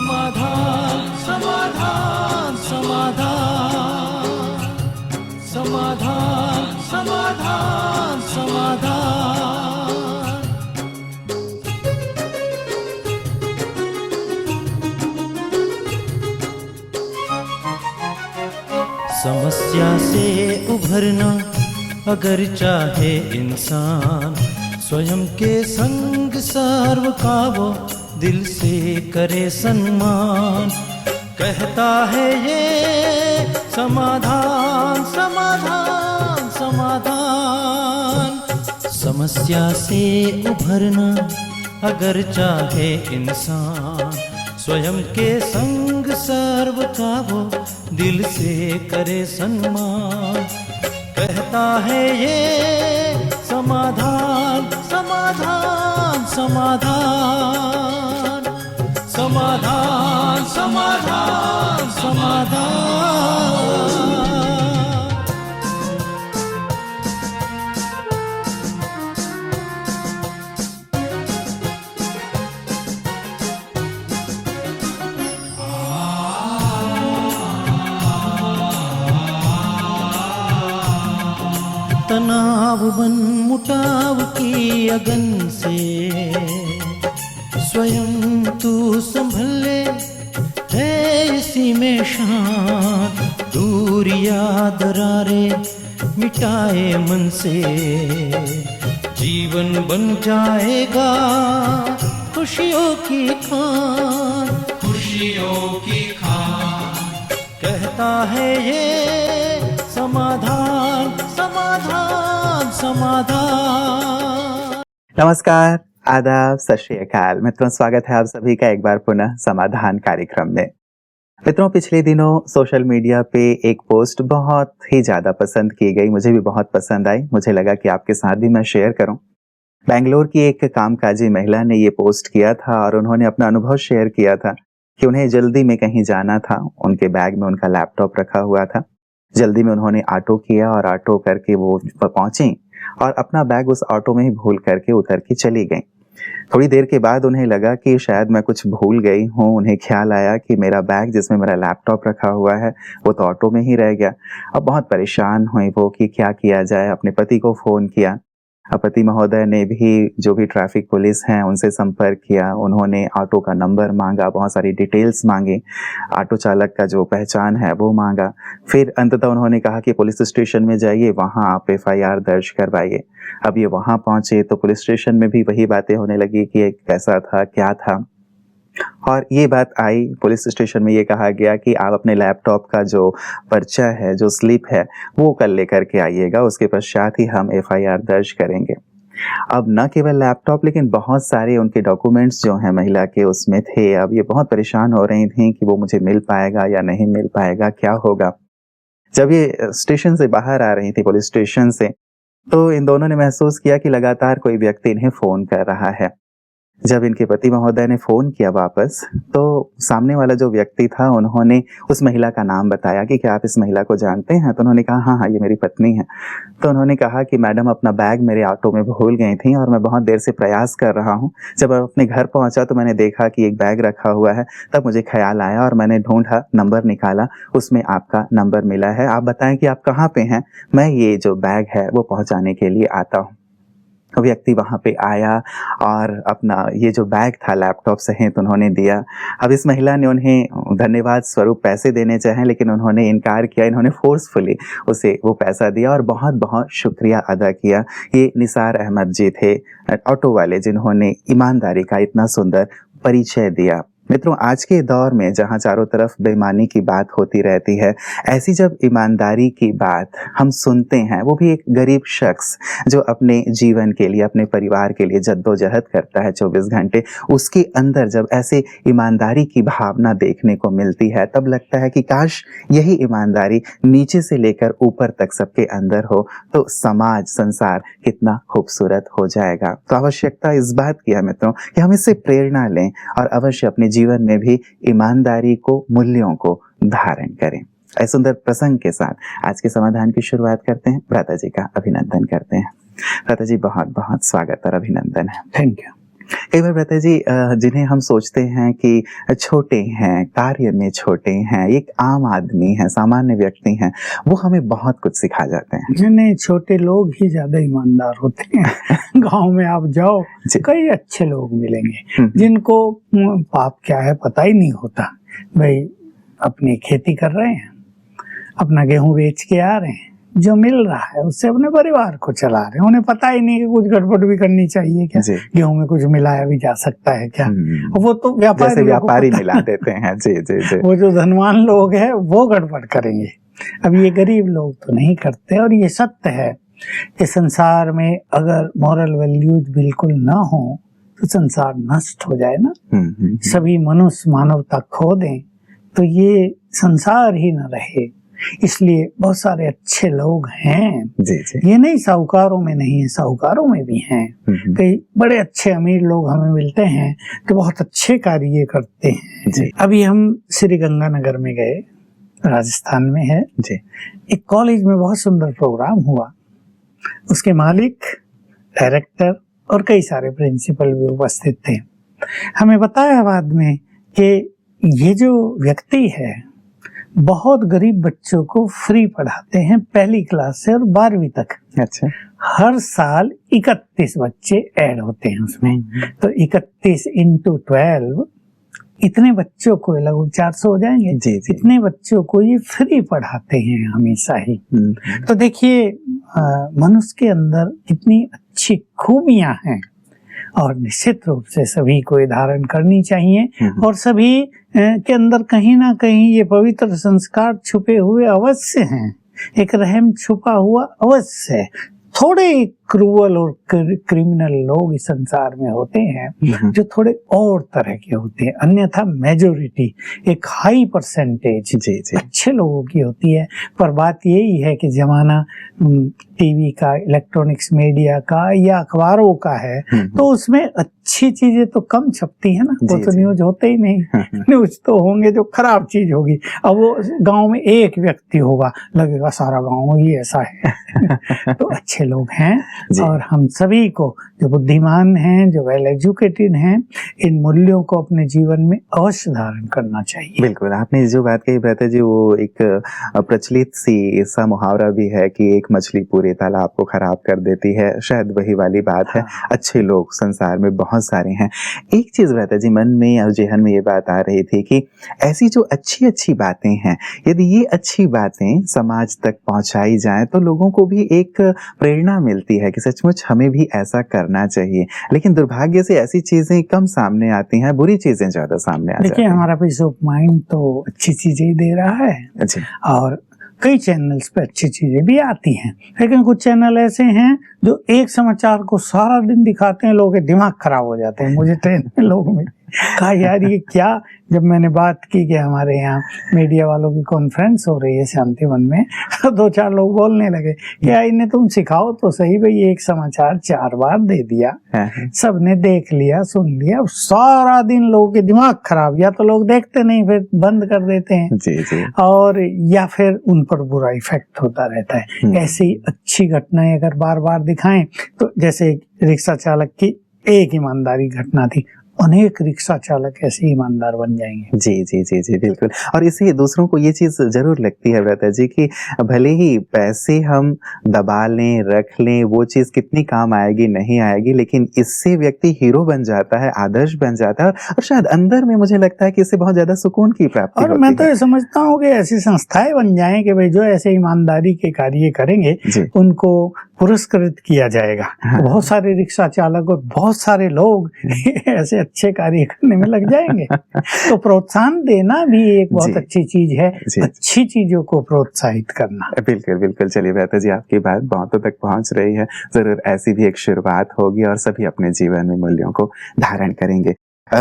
समाधान समाधान समाधान समाधान समाधान समाधान। समस्या से उभरना अगर चाहे इंसान, स्वयं के संग सर्व का वो दिल से करे सम्मान। कहता है ये समाधान समाधान समाधान। समस्या से उभरना अगर चाहे इंसान, स्वयं के संग सर्व का वो दिल से करे सम्मान। कहता है ये समाधान समाधान समाधान समाधान समाधान समाधान। तनाव बन मुटाव की अगन से स्वयं तू संभल ले, है इसी में शान। दूरिया दरारे मिटाए मन से, जीवन बन जाएगा खुशियों की खान खुशियों की खान। कहता है ये समाधान समाधान समाधान। नमस्कार, आदाब, सत श्री अकाल मित्रों, स्वागत है आप सभी का एक बार पुनः समाधान कार्यक्रम में। मित्रों, पिछले दिनों सोशल मीडिया पे एक पोस्ट बहुत ही ज़्यादा पसंद की गई, मुझे भी बहुत पसंद आई। मुझे लगा कि आपके साथ भी मैं शेयर करूं। बेंगलोर की एक कामकाजी महिला ने ये पोस्ट किया था और उन्होंने अपना अनुभव शेयर किया था कि उन्हें जल्दी में कहीं जाना था। उनके बैग में उनका लैपटॉप रखा हुआ था। जल्दी में उन्होंने ऑटो किया और ऑटो करके वो पहुंची और अपना बैग उस ऑटो में ही भूल करके उतर के चली गई। थोड़ी देर के बाद उन्हें लगा कि शायद मैं कुछ भूल गई हूँ। उन्हें ख्याल आया कि मेरा बैग जिसमें मेरा लैपटॉप रखा हुआ है वो तो ऑटो में ही रह गया। अब बहुत परेशान हुई वो कि क्या किया जाए। अपने पति को फ़ोन किया। पति महोदय ने भी जो भी ट्रैफिक पुलिस हैं उनसे संपर्क किया। उन्होंने ऑटो का नंबर मांगा, बहुत सारी डिटेल्स मांगी, ऑटो चालक का जो पहचान है वो मांगा। फिर अंततः उन्होंने कहा कि पुलिस स्टेशन में जाइए, वहाँ आप FIR दर्ज करवाइए। अब ये वहाँ पहुँचे तो पुलिस स्टेशन में भी वही बातें होने लगी कि कैसा था, क्या था। और ये बात आई पुलिस स्टेशन में, ये कहा गया कि आप अपने लैपटॉप का जो पर्चा है, जो स्लिप है, वो कल लेकर के आइएगा, उसके पश्चात ही हम FIR दर्ज करेंगे। अब न केवल लैपटॉप लेकिन बहुत सारे उनके डॉक्यूमेंट्स जो हैं महिला के उसमें थे। अब ये बहुत परेशान हो रही थी कि वो मुझे मिल पाएगा या नहीं मिल पाएगा, क्या होगा। जब ये स्टेशन से बाहर आ रही थी, पुलिस स्टेशन से, तो इन दोनों ने महसूस किया कि लगातार कोई व्यक्ति इन्हें फ़ोन कर रहा है। जब इनके पति महोदय ने फ़ोन किया वापस, तो सामने वाला जो व्यक्ति था उन्होंने उस महिला का नाम बताया कि क्या आप इस महिला को जानते हैं। तो उन्होंने कहा हाँ हाँ, ये मेरी पत्नी है। तो उन्होंने कहा कि मैडम, अपना बैग मेरे ऑटो में भूल गई थी और मैं बहुत देर से प्रयास कर रहा हूँ। जब मैं अपने घर पहुँचा तो मैंने देखा कि एक बैग रखा हुआ है। तब मुझे ख्याल आया और मैंने ढूंढा, नंबर निकाला, उसमें आपका नंबर मिला है। आप बताएं कि आप कहाँ पे हैं, मैं ये जो बैग है वो पहुँचाने के लिए आता हूँ। व्यक्ति वहाँ पे आया और अपना ये जो बैग था लैपटॉप सहित उन्होंने दिया। अब इस महिला ने उन्हें धन्यवाद स्वरूप पैसे देने चाहे लेकिन उन्होंने इनकार किया। इन्होंने फोर्सफुली उसे वो पैसा दिया और बहुत बहुत शुक्रिया अदा किया। ये निसार अहमद जी थे, ऑटो वाले, जिन्होंने ईमानदारी का इतना सुंदर परिचय दिया। मित्रों, आज के दौर में जहाँ चारों तरफ बेईमानी की बात होती रहती है, ऐसी जब ईमानदारी की बात हम सुनते हैं, वो भी एक गरीब शख्स जो अपने जीवन के लिए, अपने परिवार के लिए जद्दोजहद करता है 24 घंटे, उसके अंदर जब ऐसे ईमानदारी की भावना देखने को मिलती है, तब लगता है कि काश यही ईमानदारी नीचे से लेकर ऊपर तक सबके अंदर हो तो समाज, संसार कितना खूबसूरत हो जाएगा। तो आवश्यकता इस बात की है मित्रों कि हम इससे प्रेरणा लें और अवश्य अपने जीवन में भी ईमानदारी को, मूल्यों को धारण करें। ऐसे सुंदर प्रसंग के साथ आज के समाधान की शुरुआत करते हैं। भ्राता जी का अभिनंदन करते हैं। भ्राता जी, बहुत बहुत स्वागत और अभिनंदन है। Thank you. कई बार भ्राता जी जिन्हें हम सोचते हैं कि छोटे हैं, कार्य में छोटे हैं, एक आम आदमी है, सामान्य व्यक्ति हैं, वो हमें बहुत कुछ सिखा जाते हैं। नहीं, छोटे लोग ही ज्यादा ईमानदार होते हैं। गांव में आप जाओ, जी। कई अच्छे लोग मिलेंगे जिनको पाप क्या है पता ही नहीं होता। भाई अपनी खेती कर रहे हैं, अपना गेहूं बेच के आ रहे हैं, जो मिल रहा है उससे अपने परिवार को चला रहे हैं। उन्हें पता ही नहीं कि कुछ गड़बड़ भी करनी चाहिए क्या, जी। गेहूं में कुछ मिलाया भी जा सकता है क्या। वो तो जैसे व्यापारी पता मिला देते हैं। जी जी जी। वो जो धनवान लोग हैं वो गड़बड़ करेंगे, अब ये गरीब लोग तो नहीं करते। और ये सत्य है कि संसार में अगर मॉरल वैल्यूज बिल्कुल ना हो तो संसार नष्ट हो जाए ना। सभी मनुष्य मानवता खो दें तो ये संसार ही न रहे। इसलिए बहुत सारे अच्छे लोग हैं। जी जी। ये नहीं साहूकारों में नहीं है, साहूकारों में भी हैं। कई बड़े अच्छे अमीर लोग हमें मिलते हैं कि बहुत अच्छे कार्य करते हैं। जी। अभी हम श्री गंगानगर में गए, राजस्थान में है जी। एक कॉलेज में बहुत सुंदर प्रोग्राम हुआ। उसके मालिक, डायरेक्टर और कई सारे प्रिंसिपल भी उपस्थित थे। हमें बताया बाद में कि ये जो व्यक्ति है बहुत गरीब बच्चों को फ्री पढ़ाते हैं, पहली क्लास से और 12वीं तक। अच्छा। हर साल 31 बच्चे ऐड होते हैं उसमें, तो 31 इंटू 12 इतने बच्चों को, लगभग 400 हो जाएंगे। जी जी। इतने बच्चों को ये फ्री पढ़ाते हैं हमेशा ही। तो देखिए मनुष्य के अंदर कितनी अच्छी खूबियां हैं और निश्चित रूप से सभी को ये धारण करनी चाहिए। और सभी के अंदर कहीं ना कहीं ये पवित्र संस्कार छुपे हुए अवश्य हैं, एक रहम छुपा हुआ अवश्य है। थोड़े क्रूअल और क्रिमिनल लोग इस संसार में होते हैं जो थोड़े और तरह के होते हैं, अन्यथा मेजोरिटी एक हाई परसेंटेज जी जी। अच्छे लोगों की होती है। पर बात यही है कि जमाना टीवी का, इलेक्ट्रॉनिक्स मीडिया का या अखबारों का है, तो उसमें अच्छी चीजें तो कम छपती है ना, वो तो न्यूज होते ही नहीं। न्यूज तो होंगे जो खराब चीज होगी। अब वो गांव में एक व्यक्ति होगा, लगेगा सारा गांव ही ऐसा है। तो अच्छे लोग हैं और हम सभी को जो बुद्धिमान हैं, जो वेल एजुकेटेड हैं, इन मूल्यों को अपने जीवन में अवश्य धारण करना चाहिए। बिल्कुल, आपने जो बात कही भ्राता जी, वो एक प्रचलित सी ऐसा मुहावरा भी है कि एक मछली पूरे तालाब को खराब कर देती है। शायद वही वाली बात है। अच्छे लोग संसार में बहुत सारे हैं। एक चीज भ्राता जी मन में और जेहन में ये बात आ रही थी कि ऐसी जो अच्छी अच्छी बातें हैं, यदि ये अच्छी बातें समाज तक पहुंचाई जाएं तो लोगों को भी एक प्रेरणा मिलती है कि सचमुच हमें भी ऐसा करना चाहिए। लेकिन दुर्भाग्य से ऐसी चीजें कम सामने आती हैं, बुरी चीजें ज्यादा सामने आ जाती हैं। देखिए हमारा पीस ऑफ माइंड तो अच्छी चीजें ही दे रहा है जी। और कई चैनल्स पे अच्छी चीजें भी आती हैं, लेकिन कुछ चैनल ऐसे हैं जो एक समाचार को सारा दिन दिखाते हैं, लोगों के दिमाग खराब हो जाते हैं। मुझे ट्रेन में लोग में कहा यार ये क्या, जब मैंने बात की कि हमारे यहाँ मीडिया वालों की कॉन्फ्रेंस हो रही है शांतिवन में, तो 2-4 लोग बोलने लगे कि इन्हें तुम सिखाओ तो सही भाई, एक समाचार 4 बार दे दिया, सबने देख लिया, सुन लिया, सारा दिन लोगों के दिमाग खराब। या तो लोग देखते नहीं, फिर बंद कर देते हैं। जी जी। और या फिर उन पर बुरा इफेक्ट होता रहता है। ऐसी अच्छी घटनाएं अगर बार बार दिखाएं, तो जैसे रिक्शा चालक की एक ईमानदारी घटना थी, अनेक रिक्शा चालक ऐसे ईमानदार बन जाएंगे। जी जी जी जी बिल्कुल। और इससे दूसरों को ये चीज जरूर लगती है भ्राता जी कि भले ही पैसे हम दबा लें, रख लें, वो चीज कितनी काम आएगी नहीं आएगी, लेकिन इससे व्यक्ति हीरो बन जाता है, आदर्श बन जाता है। और शायद अंदर में मुझे लगता है कि इससे बहुत ज्यादा सुकून की प्राप्ति और होती मैं तो है। ये समझता हूँ कि ऐसी संस्थाएं बन जाएं कि भाई जो ऐसे ईमानदारी के कार्य करेंगे उनको पुरस्कृत किया जाएगा। हाँ। तो बहुत सारे रिक्शा चालक और बहुत सारे लोग ऐसे अच्छे कार्य करने में लग जाएंगे। तो प्रोत्साहन देना भी एक बहुत अच्छी चीज है, अच्छी चीजों को प्रोत्साहित करना। बिल्कुल बिल्कुल। चलिए भ्राता जी, आपकी बात बहुतों तक पहुंच रही है। जरूर ऐसी भी एक शुरुआत होगी और सभी अपने जीवन में मूल्यों को धारण करेंगे।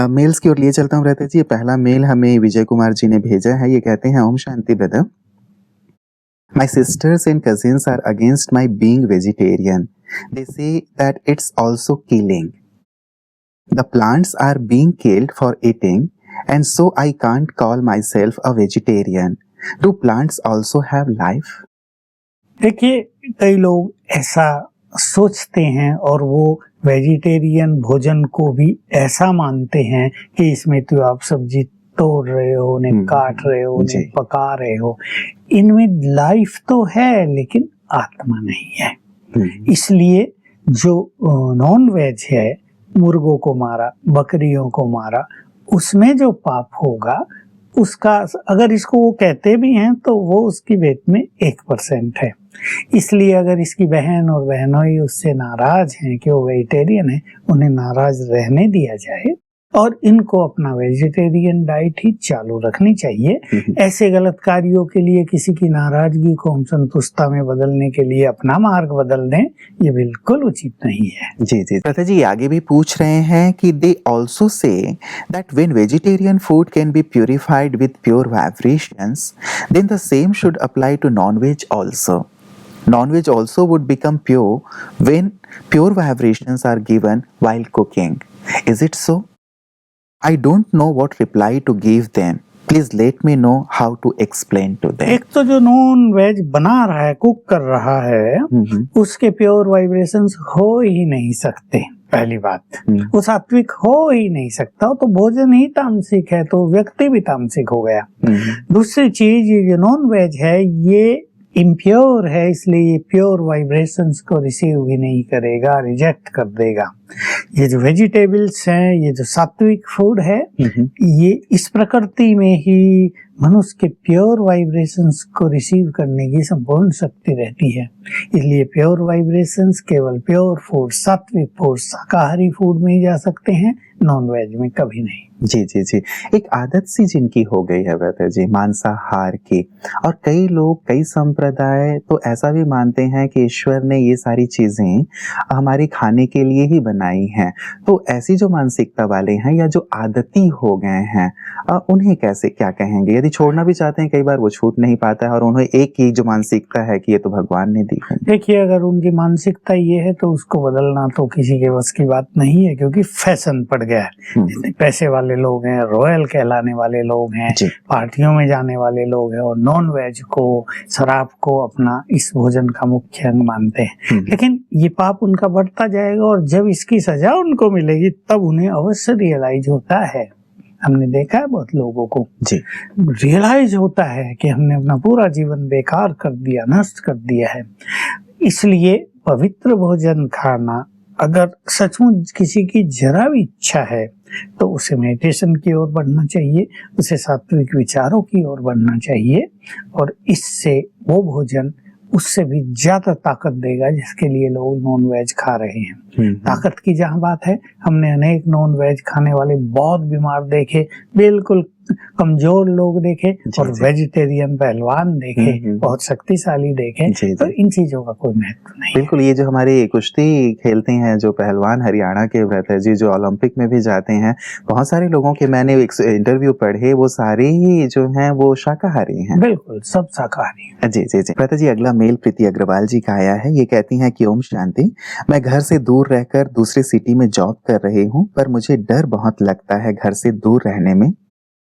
मेल्स की ओर लिए चलता हूँ भ्राता जी। पहला मेल हमें विजय कुमार जी ने भेजा है। ये कहते हैं, Om Shanti brother, My sisters and cousins are against my being vegetarian. They say that it's also killing. The plants are being killed for eating, and so I can't call myself a vegetarian. Do plants also have life? देखिए कई लोग ऐसा सोचते हैं और वो vegetarian भोजन को भी ऐसा मानते हैं कि इसमें तो आप सब्जी तोड़ रहे हो, उन्हें काट रहे हो, उन्हें पका रहे हो, इनमें लाइफ तो है लेकिन आत्मा नहीं है। इसलिए जो नॉन वेज है, मुर्गों को मारा, बकरियों को मारा, उसमें जो पाप होगा उसका, अगर इसको वो कहते भी हैं तो वो उसकी वेट में 1% है। इसलिए अगर इसकी बहन और बहनोई उससे नाराज हैं कि वो वेजिटेरियन है, उन्हें नाराज रहने दिया जाए और इनको अपना वेजिटेरियन डाइट ही चालू रखनी चाहिए। ऐसे गलत कार्यों के लिए किसी की नाराजगी को हम संतुष्टता में बदलने के लिए अपना मार्ग बदल दें, ये बिल्कुल उचित नहीं है। जी जी, प्रथा जी आगे भी पूछ रहे हैं कि they also say that when vegetarian food can be purified with pure vibrations, then the same should apply to non-veg also. Non-veg also would become pure when pure vibrations are given while cooking. Is it so? I don't know what reply to give them. Please let me know how to explain to them. एक तो जो non veg बना रहा है, cook कर रहा है, उसके प्योर वाइब्रेशंस हो ही नहीं सकते। पहली बात, वो सात्विक हो ही नहीं सकता, तो भोजन ही तामसिक है, तो व्यक्ति भी तामसिक हो गया। दूसरी चीज, ये जो नॉन वेज है ये इम्प्योर है, इसलिए ये प्योर वाइब्रेशंस को रिसीव भी नहीं करेगा, रिजेक्ट कर देगा। ये जो वेजिटेबल्स हैं, ये जो सात्विक फूड है, ये इस प्रकृति में ही मनुष्य के प्योर वाइब्रेशंस को रिसीव करने की संपूर्ण शक्ति रहती है। इसलिए प्योर वाइब्रेशंस केवल प्योर फूड, सात्विक फूड, शाकाहारी फूड में ही जा सकते हैं, नॉन वेज में कभी नहीं। जी जी जी, एक आदत सी जिनकी हो गई है व्रता जी, मांसाहार की, और कई लोग, कई संप्रदाय तो ऐसा भी मानते हैं कि ईश्वर ने ये सारी चीजें हमारे खाने के लिए ही बनाई हैं। तो ऐसी जो मानसिकता वाले हैं या जो आदती हो गए हैं, उन्हें कैसे क्या कहेंगे? यदि छोड़ना भी चाहते हैं, कई बार वो छूट नहीं पाता है और उन्हें एक ही जो मानसिकता है कि ये तो भगवान ने दी है। देखिए, अगर उनकी मानसिकता ये है तो उसको बदलना तो किसी के बस की बात नहीं है, क्योंकि फैशन पड़ गया है। जितने पैसे वाले लोग हैं, रॉयल कहलाने वाले लोग हैं, पार्टियों में जाने वाले लोग हैं, और नॉन वेज को, शराब को अपना इस भोजन का मुख्य अंग मानते हैं। लेकिन ये पाप उनका बढ़ता जाएगा और जब इसकी सजा उनको मिलेगी तब उन्हें अवश्य रियलाइज होता है। हमने देखा है बहुत लोगों को रियलाइज होता है कि हमने अपना पूरा जीवन बेकार कर दिया, नष्ट कर दिया है। इसलिए पवित्र भोजन खाना, अगर सचमुच किसी की जरा भी इच्छा है तो उसे मेडिटेशन की ओर बढ़ना चाहिए, उसे सात्विक विचारों की ओर बढ़ना चाहिए, और इससे वो भोजन उससे भी ज्यादा ताकत देगा जिसके लिए लोग नॉन वेज खा रहे हैं। ताकत की जहाँ बात है, हमने अनेक नॉन वेज खाने वाले बहुत बीमार देखे, बिल्कुल कमजोर लोग देखे, और वेजिटेरियन पहलवान देखे, बहुत शक्तिशाली देखे। तो इन चीजों का कोई महत्व नहीं। बिल्कुल, ये जो हमारे कुश्ती खेलते हैं जो पहलवान हरियाणा के व्रता जी, जो ओलंपिक में भी जाते हैं, बहुत सारे लोगों के मैंने एक इंटरव्यू पढ़े, वो सारे ही जो हैं वो शाकाहारी हैं। बिल्कुल, सब शाकाहारी हैं। जी जी जी। व्रता जी, अगला मेल प्रीति अग्रवाल जी का आया है। ये कहती हैं कि ओम शांति, मैं घर से दूर रहकर दूसरे सिटी में जॉब कर रही हूँ, पर मुझे डर बहुत लगता है घर से दूर रहने में।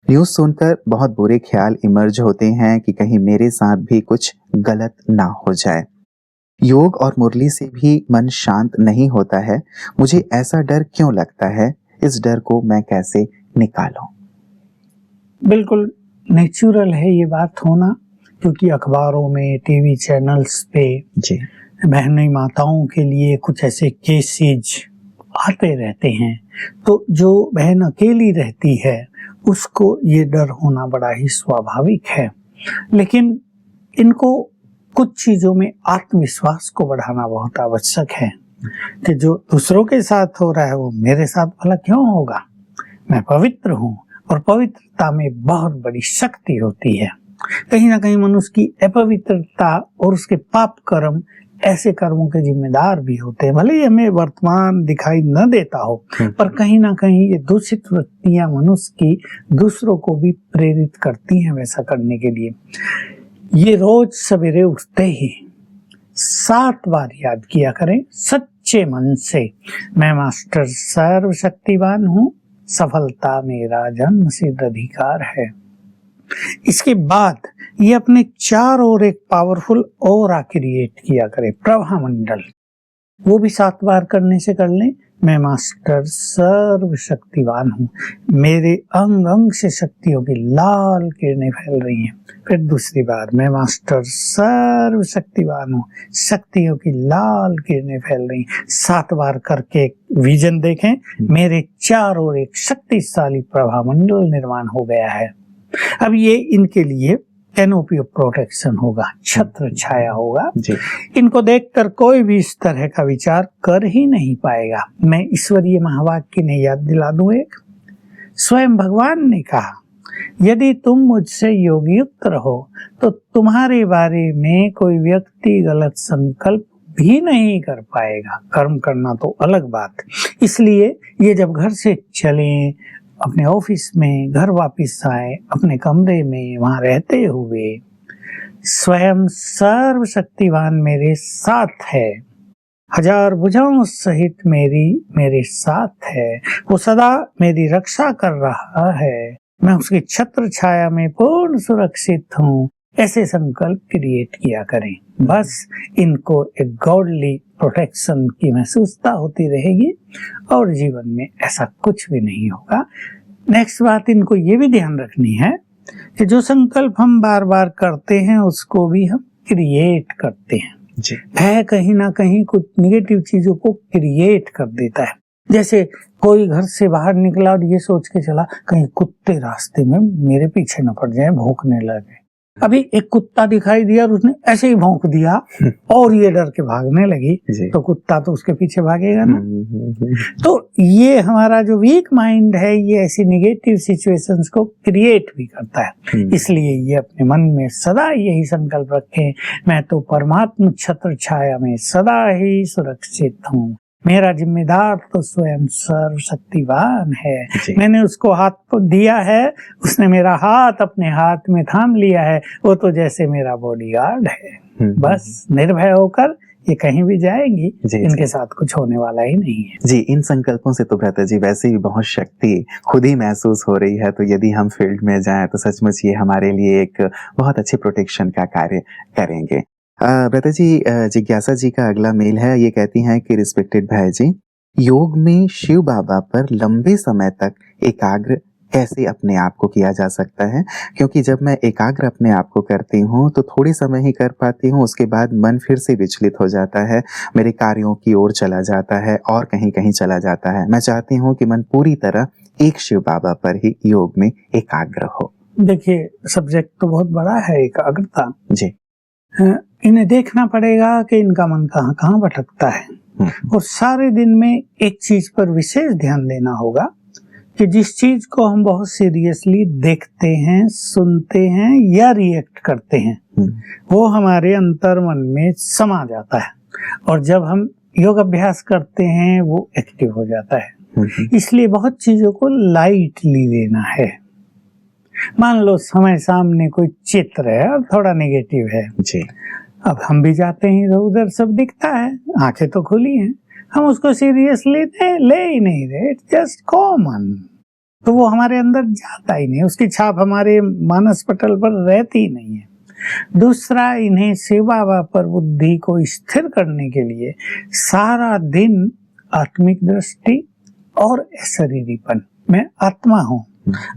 न्यूज सुनकर बहुत बुरे ख्याल इमर्ज होते हैं कि कहीं मेरे साथ भी कुछ गलत ना हो जाए। योग और मुरली से भी मन शांत नहीं होता है। मुझे ऐसा डर क्यों लगता है? इस डर को मैं कैसे निकालूं? बिल्कुल नेचुरल है ये बात होना, क्योंकि अखबारों में, टीवी चैनल्स पे जी बहनी माताओं के लिए कुछ ऐसे केसेज आते रहते हैं। तो जो बहन अकेली रहती है उसको ये डर होना बड़ा ही स्वाभाविक है। लेकिन इनको कुछ चीजों में आत्मविश्वास को बढ़ाना बहुत आवश्यक है कि जो दूसरों के साथ हो रहा है वो मेरे साथ भला क्यों होगा। मैं पवित्र हूँ, और पवित्रता में बहुत बड़ी शक्ति होती है। कहीं ना कहीं मनुष्य की अपवित्रता और उसके पाप कर्म ऐसे कर्मों के जिम्मेदार भी होते हैं। भले ही हमें वर्तमान दिखाई न देता हो, पर कहीं ना कहीं ये दूषित वृत्तियां मनुष्य की दूसरों को भी प्रेरित करती हैं वैसा करने के लिए। ये रोज सवेरे उठते ही 7 बार याद किया करें सच्चे मन से, मैं मास्टर सर्वशक्तिवान हूँ, सफलता मेरा जन्म सिद्ध अधिकार है। इसके बाद ये अपने चारों ओर एक पावरफुल ऑरा क्रिएट किया करे, प्रभा मंडल। वो भी 7 बार करने से कर लें मैं मास्टर सर्वशक्तिवान हूँ, मेरे अंग अंग से शक्तियों की लाल किरणें फैल रही हैं। फिर दूसरी बार, मैं मास्टर सर्वशक्तिवान हूँ, शक्तियों की लाल किरणें फैल रही हैं। 7 बार करके विजन देखें, मेरे चारों ओर एक शक्तिशाली प्रभामंडल निर्माण हो गया है। अब ये इनके लिए कैनोपी ऑफ प्रोटेक्शन होगा, छत्र छाया होगा जी। इनको देखकर कोई भी इस तरह का विचार कर ही नहीं पाएगा। मैं ईश्वरीय महावाक्य ने याद दिला दूं एक, स्वयं भगवान ने कहा, यदि तुम मुझसे योगयुक्त रहो तो तुम्हारे बारे में कोई व्यक्ति गलत संकल्प भी नहीं कर पाएगा। कर्म करना तो अलग बात, इसलिए ये जब घर से चलें, अपने ऑफिस में घर वापस आए, अपने कमरे में वहां रहते हुए, स्वयं सर्वशक्तिवान मेरे साथ है, 1000 भुजाओं सहित मेरे साथ है, वो सदा मेरी रक्षा कर रहा है, मैं उसकी छत्र छाया में पूर्ण सुरक्षित हूँ। ऐसे संकल्प क्रिएट किया करें, बस इनको एक गॉडली प्रोटेक्शन की महसूसता होती रहेगी और जीवन में ऐसा कुछ भी नहीं होगा। नेक्स्ट बात इनको ये भी ध्यान रखनी है कि जो संकल्प हम बार बार करते हैं उसको भी हम क्रिएट करते हैं जी। है कहीं ना कहीं कुछ निगेटिव चीजों को क्रिएट कर देता है। जैसे कोई घर से बाहर निकला और ये सोच के चला कहीं कुत्ते रास्ते में मेरे पीछे न पड़ जाए, भौंकने लगे। अभी एक कुत्ता दिखाई दिया और उसने ऐसे ही भौंक दिया और ये डर के भागने लगी, तो कुत्ता तो उसके पीछे भागेगा ना। तो ये हमारा जो वीक माइंड है ये ऐसी निगेटिव सिचुएशंस को क्रिएट भी करता है। इसलिए ये अपने मन में सदा यही संकल्प रखें, मैं तो परमात्मा छत्र छाया में सदा ही सुरक्षित हूँ, मेरा जिम्मेदार तो स्वयं सर्वशक्तिवान है। मैंने उसको हाथ दिया है, उसने मेरा हाथ अपने हाथ में थाम लिया है, वो तो जैसे मेरा बॉडीगार्ड है। बस निर्भय होकर ये कहीं भी जाएंगी, इनके साथ कुछ होने वाला ही नहीं है। जी, इन संकल्पों से तो भ्राता जी वैसे ही बहुत शक्ति खुद ही महसूस हो रही है, तो यदि हम फील्ड में जाएं तो सचमुच ये हमारे लिए एक बहुत अच्छे प्रोटेक्शन का कार्य करेंगे। भ्राता जी, जिज्ञासा जी का अगला मेल है, ये कहती हैं कि रिस्पेक्टेड भाई जी, योग में शिव बाबा पर लंबे समय तक एकाग्र कैसे अपने आप को किया जा सकता है? क्योंकि जब मैं एकाग्र अपने आप को करती हूँ तो थोड़े समय ही कर पाती हूँ, उसके बाद मन फिर से विचलित हो जाता है, मेरे कार्यों की ओर चला जाता है और कहीं कहीं चला जाता है। मैं चाहती हूँ कि मन पूरी तरह एक शिव बाबा पर ही योग में एकाग्र हो। देखिए, सब्जेक्ट तो बहुत बड़ा है एकाग्रता जी। इन्हें देखना पड़ेगा कि इनका मन कहाँ कहाँ भटकता है और सारे दिन में एक चीज पर विशेष ध्यान देना होगा कि जिस चीज को हम बहुत सीरियसली देखते हैं, सुनते हैं या रिएक्ट करते हैं, वो हमारे अंतर्मन में समा जाता है और जब हम योग अभ्यास करते हैं वो एक्टिव हो जाता है। इसलिए बहुत चीजों को लाइटली लेना है। मान लो समय सामने कोई चित्र है और थोड़ा नेगेटिव है जी, अब हम भी जाते हैं तो उधर सब दिखता है, आंखें तो खुली हैं, हम उसको सीरियसली ले ही नहीं रहे, इट्स जस्ट कॉमन, तो वो हमारे अंदर जाता ही नहीं, उसकी छाप हमारे मानस पटल पर रहती ही नहीं है। दूसरा, इन्हें शिव बाबा पर बुद्धि को स्थिर करने के लिए सारा दिन आत्मिक दृष्टि और शरीरीपन, मैं आत्मा हूँ,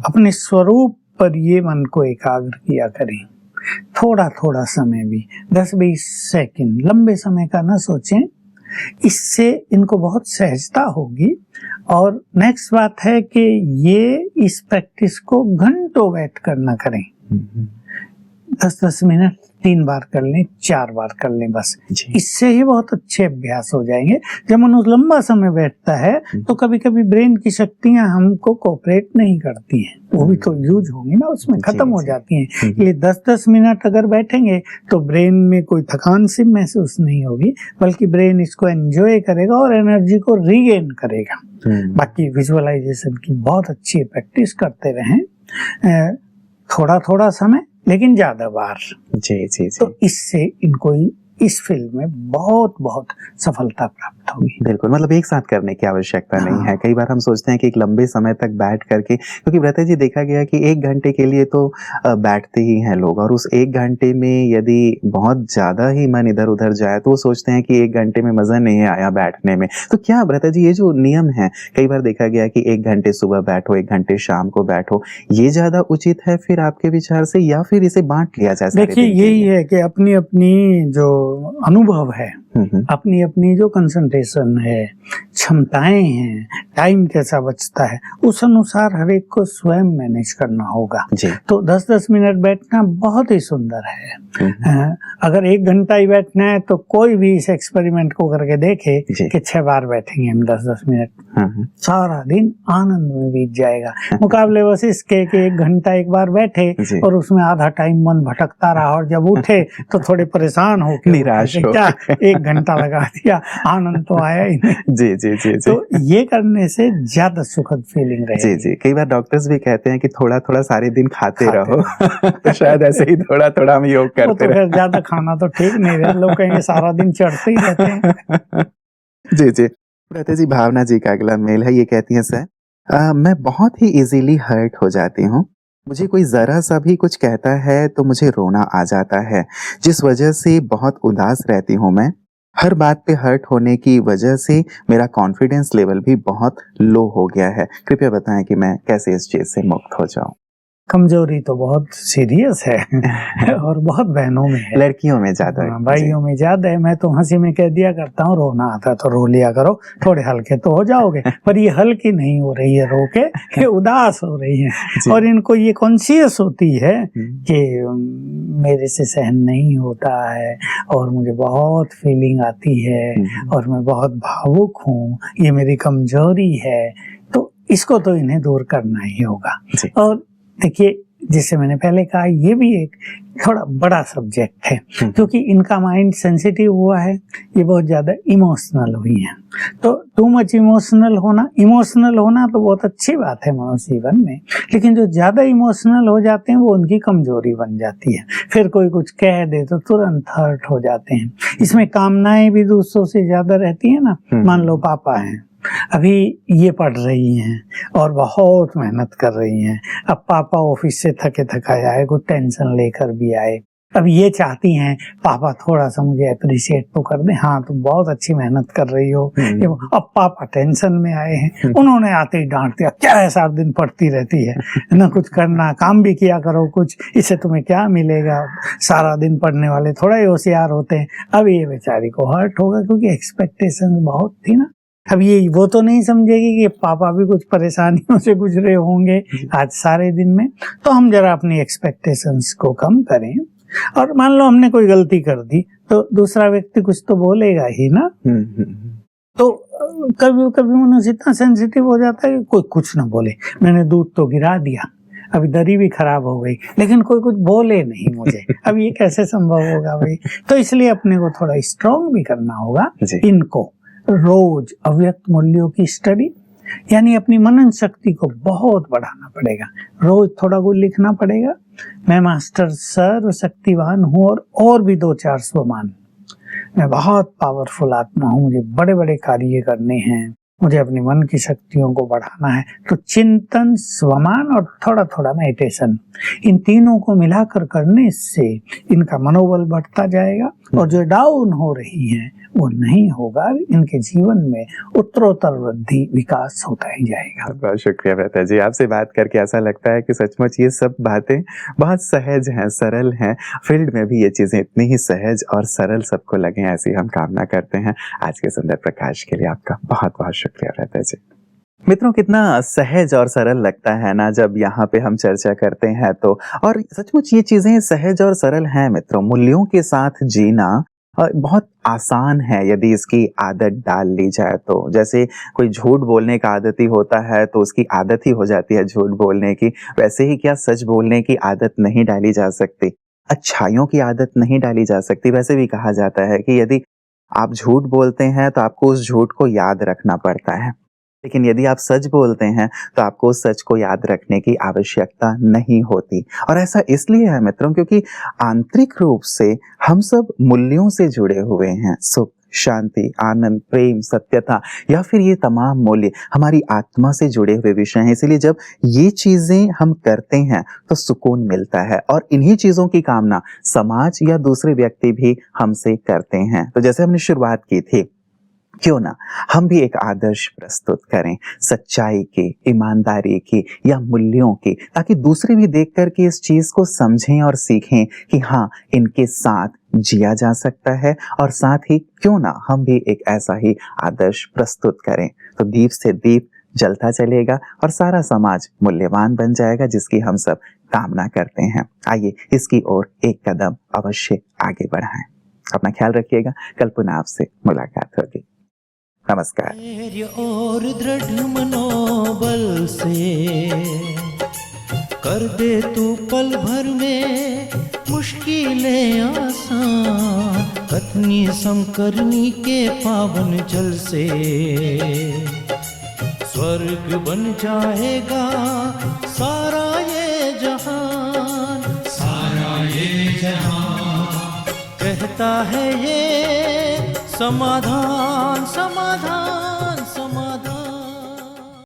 अपने स्वरूप पर ये मन को एकाग्र किया करें। थोड़ा थोड़ा समय भी, 10-20 सेकंड, लंबे समय का न सोचें, इससे इनको बहुत सहजता होगी। और नेक्स्ट बात है कि ये इस प्रैक्टिस को घंटों बैठ कर न करें, 10-10 मिनट 3 बार कर लें, 4 बार कर लें, बस इससे ही बहुत अच्छे अभ्यास हो जाएंगे। जब मनुष्य लंबा समय बैठता है तो कभी कभी ब्रेन की शक्तियां हमको कोऑपरेट नहीं करती हैं, वो भी तो यूज होंगी ना, उसमें खत्म हो जाती हैं। इसलिए 10-10 मिनट अगर बैठेंगे तो ब्रेन में कोई थकान सी महसूस नहीं होगी, बल्कि ब्रेन इसको एंजॉय करेगा और एनर्जी को रीगेन करेगा। बाकी विजुअलाइजेशन की बहुत अच्छी प्रैक्टिस करते रहें, थोड़ा थोड़ा समय लेकिन ज्यादा बार। जी। तो इससे इनको इस फील्ड में बहुत बहुत सफलता प्राप्त प्राप्त होगी। बिल्कुल, मतलब एक साथ करने की आवश्यकता नहीं है। कई बार हम सोचते हैं कि एक लंबे समय तक बैठ करके, क्योंकि व्रता जी देखा गया कि 1 घंटे के लिए तो बैठते ही हैं लोग, और उस 1 घंटे में यदि बहुत ज़्यादा ही मन इधर-उधर जाए तो वो सोचते हैं कि 1 घंटे में मज़ा नहीं आया बैठने में। तो क्या व्रता जी ये जो नियम है, कई बार देखा गया कि 1 घंटे सुबह बैठो, 1 घंटे शाम को बैठो, ये ज़्यादा उचित है फिर आपके विचार से, या फिर इसे बाँट लिया जाए सारे देखिए दिन के यही लिए? है कि अपनी-अपनी जो अनुभव है, अपनी-अपनी जो कंसंट्रेशन है, क्षमताएं हैं, टाइम कैसा बचता है, उस अनुसार हर एक को स्वयं मैनेज करना होगा। जी। तो 10-10 मिनट बैठना बहुत ही सुंदर है। अगर 1 घंटा ही बैठना है तो कोई भी इस एक्सपेरिमेंट को करके देखे जी। कि 6 बार बैठेंगे हम 10-10 मिनट, सारा दिन आनंद में बीत जाएगा। मुकाबले बस इसके कि 1 घंटा एक बार बैठे जी। और उसमें आधा टाइम मन भटकता रहा, और जब उठे तो थोड़े परेशान होके निराश उठे कि हो क्या 1 घंटा लगा दिया, आनंद तो आया ही नहीं। जी, जी, जी, जी। तो ये करने से ज्यादा सुखद फीलिंग जी, रहेगी। जी। कई बार डॉक्टर्स भी कहते हैं कि थोड़ा-थोड़ा सारे दिन खाते रहो। तो शायद ऐसे ही थोड़ा-थोड़ा हम योग वो करते तो रहें। फिर ज्यादा खाना तो ठीक नहीं है, लोग कहेंगे सारा दिन चढ़ते ही रहते हैं। जी, जी। व्रता जी, भावना जी का अगला मेल है, ये कहती हैं सर, मैं बहुत ही ईज़िली हर्ट हो जाती हूँ। मुझे कोई ज़रा-सा भी कुछ कहता है तो मुझे रोना आ जाता है, जिस वजह से बहुत उदास रहती हूँ मैं। हर बात पे हर्ट होने की वजह से मेरा कॉन्फिडेंस लेवल भी बहुत लो हो गया है। कृपया बताएँ कि मैं कैसे इस चीज़ से मुक्त हो जाऊँ? कमजोरी तो बहुत सीरियस है और बहुत बहनों में है, लड़कियों में ज़्यादा है। हाँ, भाइयों में ज्यादा है। मैं तो हंसी में कह दिया करता हूँ, रोना आता है तो रो लिया करो, थोड़े हल्के तो हो जाओगे। पर ये हल्की नहीं हो रही है रो के, ये उदास हो रही है, और इनको ये कॉन्शियस होती है कि मेरे से सहन नहीं होता है और मुझे बहुत फीलिंग आती है और मैं बहुत भावुक हूँ, ये मेरी कमजोरी है। तो इसको तो इन्हें दूर करना ही होगा। और देखिए, जैसे मैंने पहले कहा, ये भी एक थोड़ा बड़ा सब्जेक्ट है, क्योंकि इनका माइंड सेंसिटिव हुआ है, ये बहुत ज्यादा इमोशनल हुई है। तो टू मच इमोशनल होना तो बहुत अच्छी बात है मनुष्य जीवन में, लेकिन जो ज्यादा इमोशनल हो जाते हैं वो उनकी कमजोरी बन जाती है। फिर कोई कुछ कह दे तो तुरंत हर्ट हो जाते हैं। इसमें कामनाएं भी दूसरों से ज्यादा रहती है ना। मान लो पापा हैं, अभी ये पढ़ रही हैं और बहुत मेहनत कर रही हैं। अब पापा ऑफिस से थके थकाए आए, कुछ टेंशन लेकर भी आए, अब ये चाहती हैं पापा थोड़ा सा मुझे अप्रिशिएट तो कर दें, हाँ तुम बहुत अच्छी मेहनत कर रही हो। अब पापा टेंशन में आए हैं, उन्होंने आते ही डांट दिया, क्या है सारा दिन पढ़ती रहती है ना, कुछ करना, काम भी किया करो कुछ, इससे तुम्हें क्या मिलेगा, सारा दिन पढ़ने वाले थोड़ा ही होशियार होते हैं। अब ये बेचारी को हर्ट होगा, क्योंकि एक्सपेक्टेशन बहुत थी ना। अब ये वो तो नहीं समझेगी कि पापा भी कुछ परेशानियों से गुजरे होंगे आज सारे दिन में। तो हम जरा अपनी एक्सपेक्टेशंस को कम करें, और मान लो हमने कोई गलती कर दी तो दूसरा व्यक्ति कुछ तो बोलेगा ही ना। तो कभी कभी मनुष्य इतना सेंसिटिव हो जाता है कि कोई कुछ ना बोले, मैंने दूध तो गिरा दिया, अभी दरी भी खराब हो गई, लेकिन कोई कुछ बोले नहीं मुझे, अब ये कैसे संभव होगा भाई। तो इसलिए अपने को थोड़ा स्ट्रॉन्ग भी करना होगा। इनको रोज अव्यक्त मूल्यों की स्टडी, यानी अपनी मनन शक्ति को बहुत बढ़ाना पड़ेगा। रोज थोड़ा कुछ लिखना पड़ेगा, मैं मास्टर सर्व शक्तिवान हूँ और भी 2-4 स्वमान, मैं बहुत पावरफुल आत्मा हूँ, मुझे बड़े बड़े कार्य करने हैं, मुझे अपनी मन की शक्तियों को बढ़ाना है। तो चिंतन, स्वमान और थोड़ा थोड़ा मेडिटेशन, इन तीनों को मिलाकर करने से इनका मनोबल बढ़ता जाएगा, और जो डाउन हो रही है वो नहीं होगा। इनके जीवन में उत्तरोत्तर वृद्धि, विकास होता ही जाएगा। बहुत शुक्रिया व्रता जी, आपसे बात करके ऐसा लगता है कि सचमुच ये सब बातें बहुत सहज हैं, सरल हैं। फील्ड में भी ये चीजें इतनी ही सहज और सरल सबको लगे, ऐसी हम कामना करते हैं। आज के सुंदर प्रकाश के लिए आपका बहुत बहुत शुक्रिया व्रता जी। मित्रों, कितना सहज और सरल लगता है ना जब यहाँ पे हम चर्चा करते हैं तो, और सचमुच ये चीजें सहज और सरल हैं मित्रों। मूल्यों के साथ जीना बहुत आसान है यदि इसकी आदत डाल ली जाए तो। जैसे कोई झूठ बोलने का आदती होता है तो उसकी आदत ही हो जाती है झूठ बोलने की, वैसे ही क्या सच बोलने की आदत नहीं डाली जा सकती, अच्छाइयों की आदत नहीं डाली जा सकती। वैसे भी कहा जाता है कि यदि आप झूठ बोलते हैं तो आपको उस झूठ को याद रखना पड़ता है, लेकिन यदि आप सच बोलते हैं तो आपको उस सच को याद रखने की आवश्यकता नहीं होती। और ऐसा इसलिए है मित्रों क्योंकि आंतरिक रूप से हम सब मूल्यों से जुड़े हुए हैं, सुख, शांति, आनंद, प्रेम, सत्यता या फिर ये तमाम मूल्य हमारी आत्मा से जुड़े हुए विषय हैं। इसलिए जब ये चीजें हम करते हैं तो सुकून मिलता है और इन्हीं चीजों की कामना समाज या दूसरे व्यक्ति भी हमसे करते हैं। तो जैसे हमने शुरुआत की थी, क्यों ना हम भी एक आदर्श प्रस्तुत करें सच्चाई की, ईमानदारी की या मूल्यों की, ताकि दूसरे भी देख करके इस चीज को समझें और सीखें कि हाँ, इनके साथ जिया जा सकता है और साथ ही क्यों ना हम भी एक ऐसा ही आदर्श प्रस्तुत करें। तो दीप से दीप जलता चलेगा और सारा समाज मूल्यवान बन जाएगा, जिसकी हम सब कामना करते हैं। आइए इसकी ओर एक कदम अवश्य आगे बढ़ाएं। अपना ख्याल रखिएगा। कल पुनः आपसे मुलाकात होगी। नमस्कार। धैर्य और दृढ़ मनोबल से कर दे तू पल भर में मुश्किलें आसान, कथनी समकरनी के पावन जल से स्वर्ग बन जाएगा सारा ये जहान, सारा ये जहान। कहता है ये समाधान, समाधान।